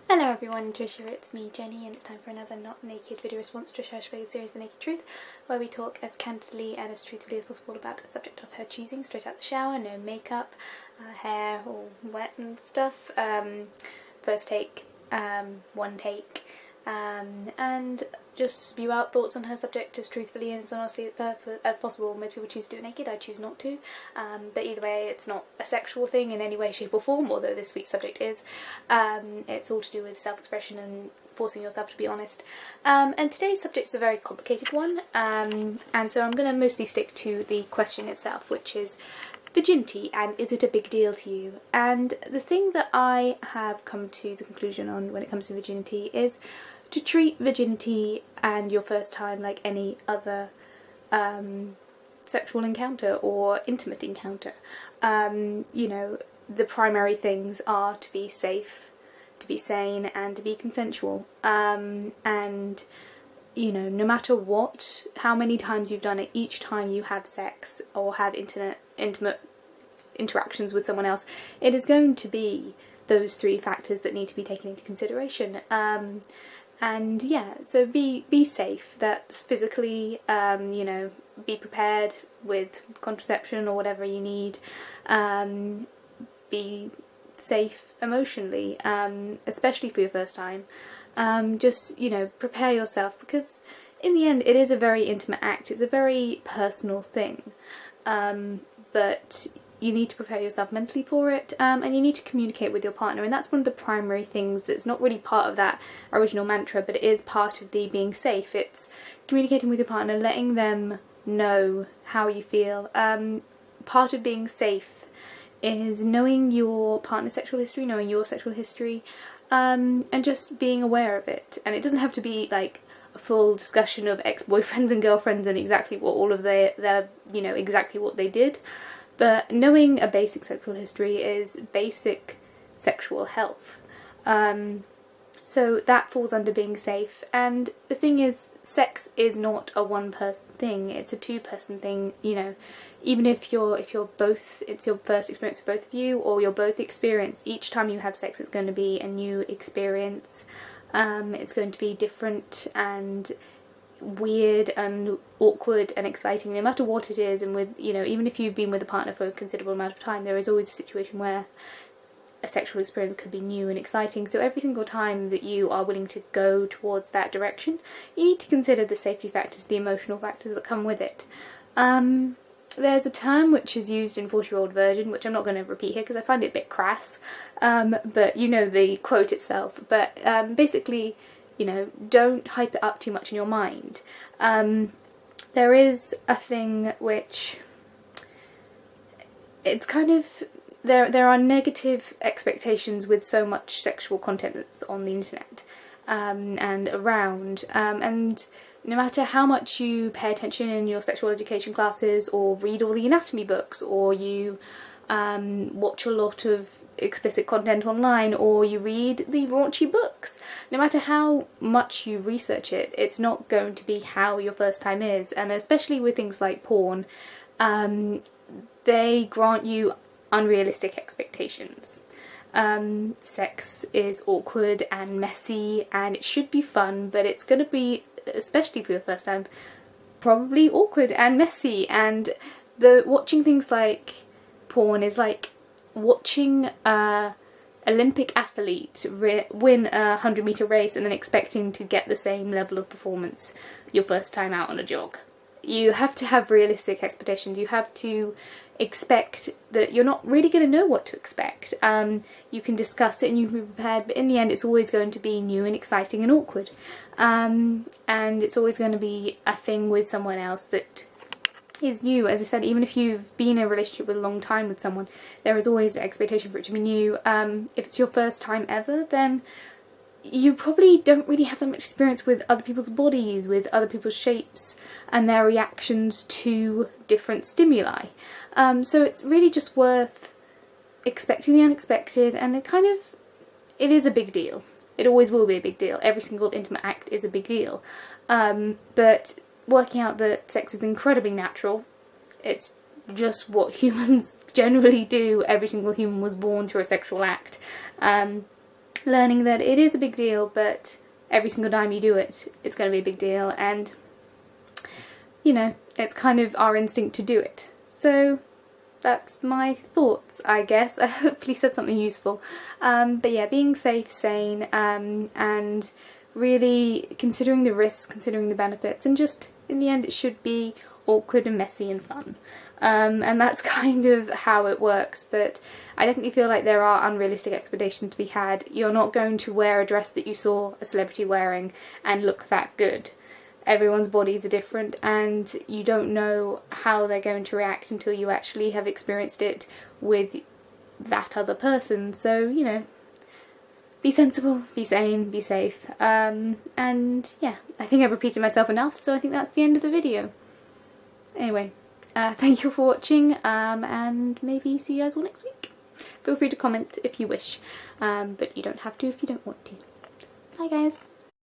Hello everyone, Trisha, it's me Jenny, and it's time for another not naked video response to Trisha Hershberger's series The Naked Truth, where we talk as candidly and as truthfully as possible about a subject of her choosing, straight out the shower, no makeup, hair all wet and stuff, first take, one take, and just spew out thoughts on her subject as truthfully and as honestly as possible. Most people choose to do it naked, I choose not to, but either way it's not a sexual thing in any way, shape or form, although this week's subject is. It's all to do with self-expression and forcing yourself to be honest. And today's subject is a very complicated one, and so I'm going to mostly stick to the question itself, which is virginity, and is it a big deal to you? And the thing that I have come to the conclusion on when it comes to virginity is to treat virginity and your first time like any other sexual encounter or intimate encounter. You know, the primary things are to be safe, to be sane, and to be consensual. And you know, no matter what, how many times you've done it, each time you have sex or have intimate interactions with someone else, it is going to be those three factors that need to be taken into consideration. And yeah, so be safe. That's physically, you know, be prepared with contraception or whatever you need. Be safe emotionally, especially for your first time. Just, you know, prepare yourself, because in the end it is a very intimate act, it's a very personal thing, but you need to prepare yourself mentally for it, and you need to communicate with your partner, and that's one of the primary things that's not really part of that original mantra, but it is part of the being safe. It's communicating with your partner, letting them know how you feel. Part of being safe is knowing your partner's sexual history, knowing your sexual history, and just being aware of it. And it doesn't have to be like a full discussion of ex-boyfriends and girlfriends and exactly what all of their you know, exactly what they did. But knowing a basic sexual history is basic sexual health. So that falls under being safe. And the thing is, sex is not a one-person thing, it's a two-person thing, you know. Even if you're both, it's your first experience for both of you, or you're both experienced, each time you have sex it's going to be a new experience. It's going to be different and weird and awkward and exciting, no matter what it is. And with, you know, even if you've been with a partner for a considerable amount of time, there is always a situation where a sexual experience could be new and exciting. So every single time that you are willing to go towards that direction, you need to consider the safety factors, the emotional factors that come with it. There's a term which is used in 40-Year-Old Virgin, which I'm not going to repeat here because I find it a bit crass, but you know the quote itself. But basically, you know, don't hype it up too much in your mind. There is a thing which, it's kind of, there are negative expectations with so much sexual content that's on the internet and around, and no matter how much you pay attention in your sexual education classes, or read all the anatomy books, or you watch a lot of explicit content online, or you read the raunchy books, no matter how much you research it, it's not going to be how your first time is. And especially with things like porn, they grant you unrealistic expectations. Sex is awkward and messy, and it should be fun, but it's going to be, especially for your first time, probably awkward and messy. And watching things like porn is like watching a Olympic athlete win a 100-meter race and then expecting to get the same level of performance your first time out on a jog. You have to have realistic expectations. You have to expect that you're not really going to know what to expect. You can discuss it and you can be prepared, but in the end it's always going to be new and exciting and awkward. And it's always going to be a thing with someone else that is new. As I said, even if you've been in a relationship with a long time with someone, there is always an expectation for it to be new. If it's your first time ever, then you probably don't really have that much experience with other people's bodies, with other people's shapes and their reactions to different stimuli. So it's really just worth expecting the unexpected, and it is a big deal. It always will be a big deal. Every single intimate act is a big deal. But working out that sex is incredibly natural, it's just what humans generally do. Every single human was born through a sexual act. learning that it is a big deal, but every single time you do it, it's going to be a big deal, and, you know, it's kind of our instinct to do it. So that's my thoughts, I guess. I hopefully said something useful. But yeah, being safe, sane, and really considering the risks, considering the benefits, and just, in the end, it should be awkward and messy and fun. And that's kind of how it works, but I definitely feel like there are unrealistic expectations to be had. You're not going to wear a dress that you saw a celebrity wearing and look that good. Everyone's bodies are different, and you don't know how they're going to react until you actually have experienced it with that other person. So, you know, be sensible, be sane, be safe. And yeah, I think I've repeated myself enough, so I think that's the end of the video. Anyway, thank you for watching, and maybe see you guys all next week. Feel free to comment if you wish, but you don't have to if you don't want to. Bye guys.